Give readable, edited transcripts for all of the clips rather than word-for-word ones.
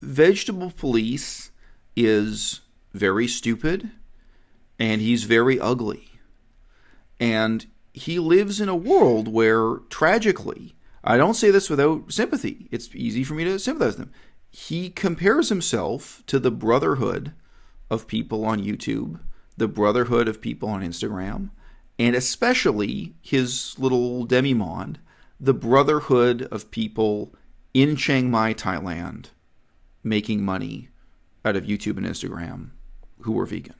Vegetable Police is very stupid, and he's very ugly. And he lives in a world where, tragically, I don't say this without sympathy. It's easy for me to sympathize with him. He compares himself to the brotherhood of people on YouTube, the brotherhood of people on Instagram, and especially his little demi-monde, the brotherhood of people in Chiang Mai, Thailand, making money out of YouTube and Instagram who were vegan,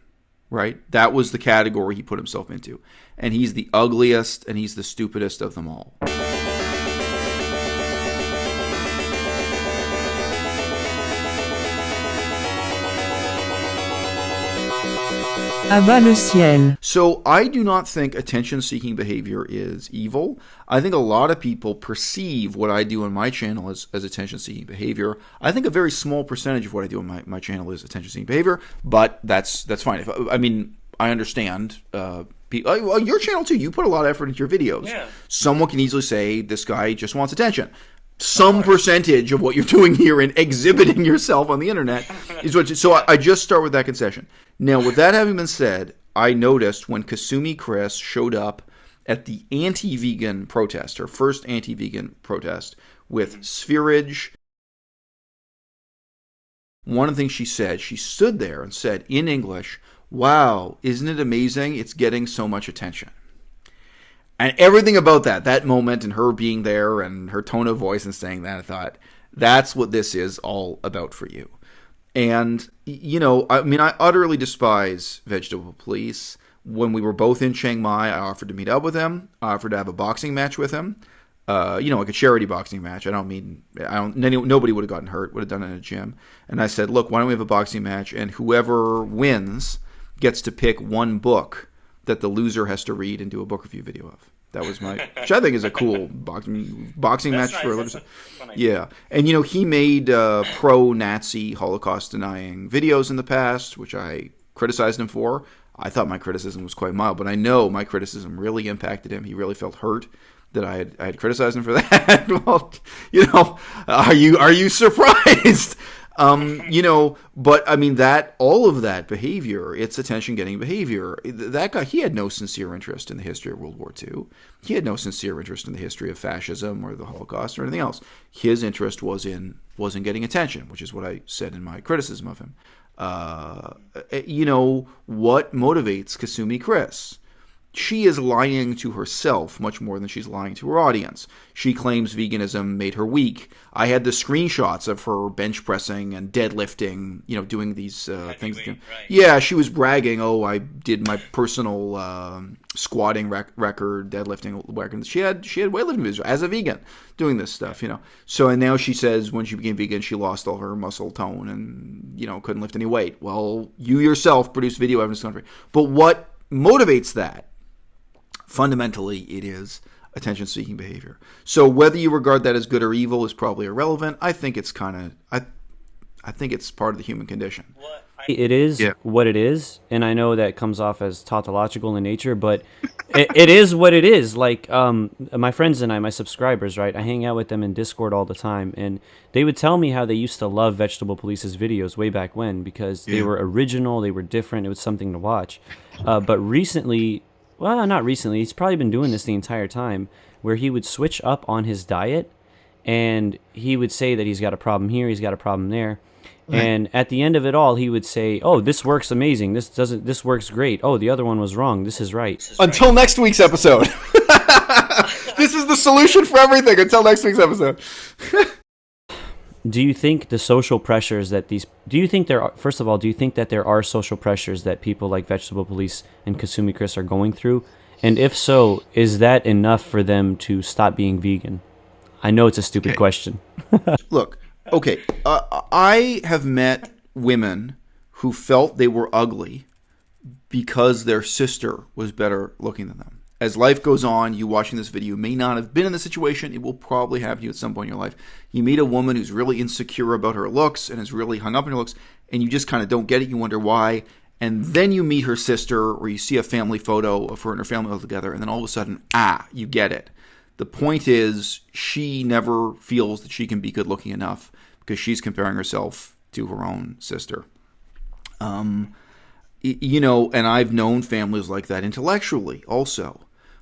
right? That was the category he put himself into. And he's the ugliest and he's the stupidest of them all. À-bas-le-ciel. So I do not think attention-seeking behavior is evil. I think a lot of people perceive what I do on my channel as attention-seeking behavior. I think a very small percentage of what I do on my channel is attention-seeking behavior, but that's fine. I understand. Your channel too. You put a lot of effort into your videos. Yeah. Someone can easily say this guy just wants attention. Some percentage of what you're doing here and exhibiting yourself on the internet is what. So I just start with that concession. Now, with that having been said, I noticed when Kasumi Kriss showed up at the anti-vegan protest, her first anti-vegan protest, with spherage. One of the things she said, she stood there and said in English, "Wow, isn't it amazing? It's getting so much attention." And everything about that moment and her being there and her tone of voice and saying that, I thought, that's what this is all about for you. And, I utterly despise Vegetable Police. When we were both in Chiang Mai, I offered to meet up with him. I offered to have a boxing match with him. Like a charity boxing match. Nobody would have gotten hurt, would have done it in a gym. And I said, look, why don't we have a boxing match? And whoever wins gets to pick one book that the loser has to read and do a book review video of. That was which I think is a cool boxing match nice. for a loser. Yeah. And, he made pro-Nazi Holocaust-denying videos in the past, which I criticized him for. I thought my criticism was quite mild, but I know my criticism really impacted him. He really felt hurt that I had criticized him for that. Well, are you surprised? But that all of that behavior, it's attention-getting behavior. That guy, he had no sincere interest in the history of World War II. He had no sincere interest in the history of fascism or the Holocaust or anything else. His interest was in getting attention, which is what I said in my criticism of him. What motivates Kasumi Kriss? She is lying to herself much more than she's lying to her audience. She claims veganism made her weak. I had the screenshots of her bench pressing and deadlifting, doing these things. Right. Yeah, she was bragging, I did my personal squatting record, deadlifting record. She had weightlifting videos as a vegan doing this stuff, So, and now she says when she became vegan, she lost all her muscle tone and, couldn't lift any weight. Well, you yourself produced video evidence. But what motivates that? Fundamentally, it is attention-seeking behavior. So whether you regard that as good or evil is probably irrelevant. I think it's I think it's part of the human condition. It is what it is, and I know that comes off as tautological in nature, but it is what it is. Like my friends and I, my subscribers, right? I hang out with them in Discord all the time, and they would tell me how they used to love Vegetable Police's videos way back when because they were original, they were different, it was something to watch. But recently... Well, not recently. He's probably been doing this the entire time, where he would switch up on his diet, and he would say that he's got a problem here, he's got a problem there, and at the end of it all, he would say, "Oh, this works amazing. This works great. Oh, the other one was wrong. This is right." Until next week's episode. This is the solution for everything. Until next week's episode. Do you think the social pressures that first of all, do you think that there are social pressures that people like Vegetable Police and Kasumi Kriss are going through? And if so, is that enough for them to stop being vegan? I know it's a stupid question. Look, okay, I have met women who felt they were ugly because their sister was better looking than them. As life goes on, you watching this video may not have been in the situation. It will probably happen to you at some point in your life. You meet a woman who's really insecure about her looks and is really hung up on her looks, and you just kind of don't get it. You wonder why. And then you meet her sister, or you see a family photo of her and her family all together, and then all of a sudden, you get it. The point is, she never feels that she can be good looking enough because she's comparing herself to her own sister. You know, and I've known families like that intellectually also,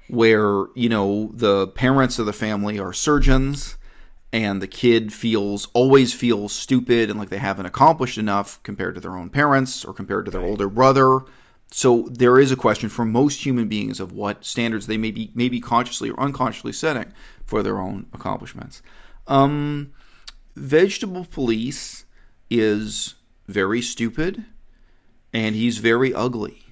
where, you know, the parents of the family are surgeons and the kid always feels stupid and like they haven't accomplished enough compared to their own parents or compared to their older brother. So there is a question for most human beings of what standards they may be consciously or unconsciously setting for their own accomplishments. Vegetable Police is very stupid, and he's very ugly.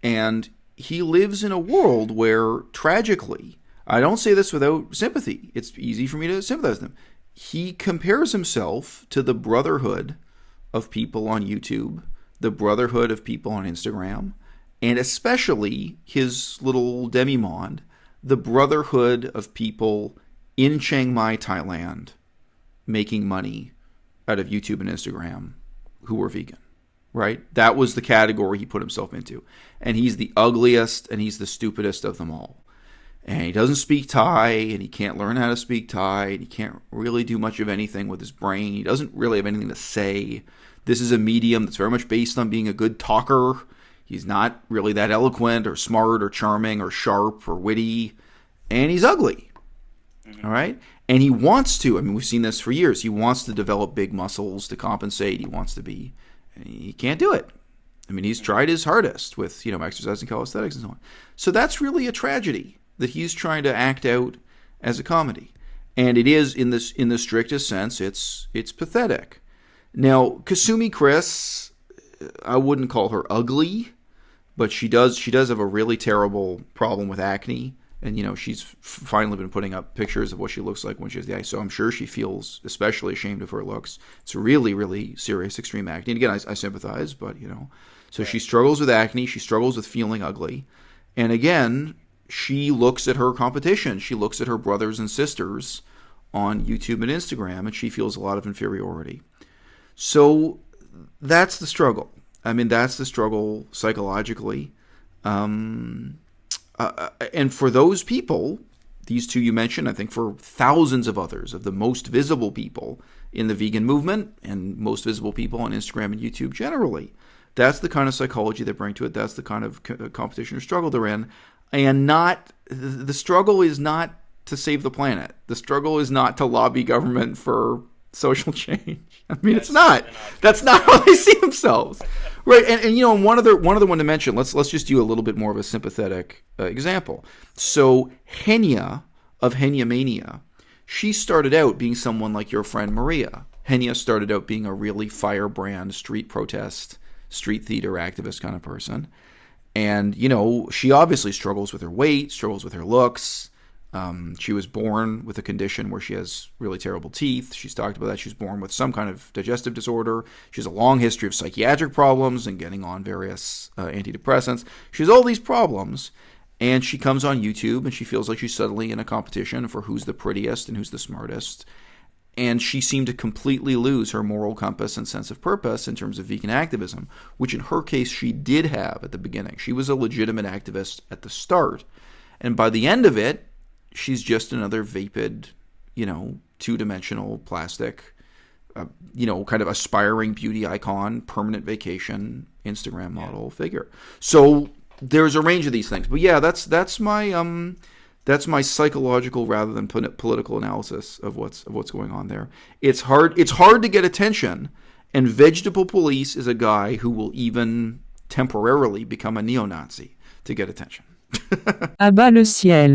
And he lives in a world where, tragically, I don't say this without sympathy. It's easy for me to sympathize with him. He compares himself to the brotherhood of people on YouTube, the brotherhood of people on Instagram, and especially his little demi-monde, the brotherhood of people in Chiang Mai, Thailand, making money out of YouTube and Instagram who were vegan, right? That was the category he put himself into. And he's the ugliest and he's the stupidest of them all. And he doesn't speak Thai, and he can't learn how to speak Thai, and he can't really do much of anything with his brain. He doesn't really have anything to say. This is a medium that's very much based on being a good talker. He's not really that eloquent or smart or charming or sharp or witty. And he's ugly. All right? And he wants to. I mean, we've seen this for years. He wants to develop big muscles to compensate. He wants to be. He can't do it. I mean, he's tried his hardest with, you know, exercise and calisthenics and so on. So that's really a tragedy that he's trying to act out as a comedy. And it is, in the strictest sense, it's pathetic. Now, Kasumi Kriss, I wouldn't call her ugly, but she does have a really terrible problem with acne. And, you know, she's finally been putting up pictures of what she looks like when she has the acne. So I'm sure she feels especially ashamed of her looks. It's really, really serious, extreme acne. And again, I sympathize, but, you know. So she struggles with acne. She struggles with feeling ugly. And again, she looks at her competition. She looks at her brothers and sisters on YouTube and Instagram, and she feels a lot of inferiority. So that's the struggle. I mean, that's the struggle psychologically. And for those people, these two you mentioned, I think for thousands of others, of the most visible people in the vegan movement and most visible people on Instagram and YouTube generally, that's the kind of psychology they bring to it. That's the kind of competition or struggle they're in. And the struggle is not to save the planet. The struggle is not to lobby government for social change. I mean, it's not. That's not how they see themselves. Right, and you know, one other one to mention. Let's just do a little bit more of a sympathetic example. So Henya of Henya Mania, she started out being someone like your friend Maria. Henya started out being a really firebrand street protest, street theater activist kind of person, and you know, she obviously struggles with her weight, struggles with her looks. She was born with a condition where she has really terrible teeth. She's talked about that. She was born with some kind of digestive disorder. She has a long history of psychiatric problems and getting on various antidepressants. She has all these problems, and she comes on YouTube, and she feels like she's suddenly in a competition for who's the prettiest and who's the smartest. And she seemed to completely lose her moral compass and sense of purpose in terms of vegan activism, which in her case she did have at the beginning. She was a legitimate activist at the start. And by the end of it, she's just another vapid, you know, two-dimensional plastic, you know, kind of aspiring beauty icon, permanent vacation, Instagram model figure. So there's a range of these things. But yeah, that's my psychological rather than political analysis of what's going on there. It's hard to get attention, and Vegetable Police is a guy who will even temporarily become a neo-Nazi to get attention. À-bas-le-ciel.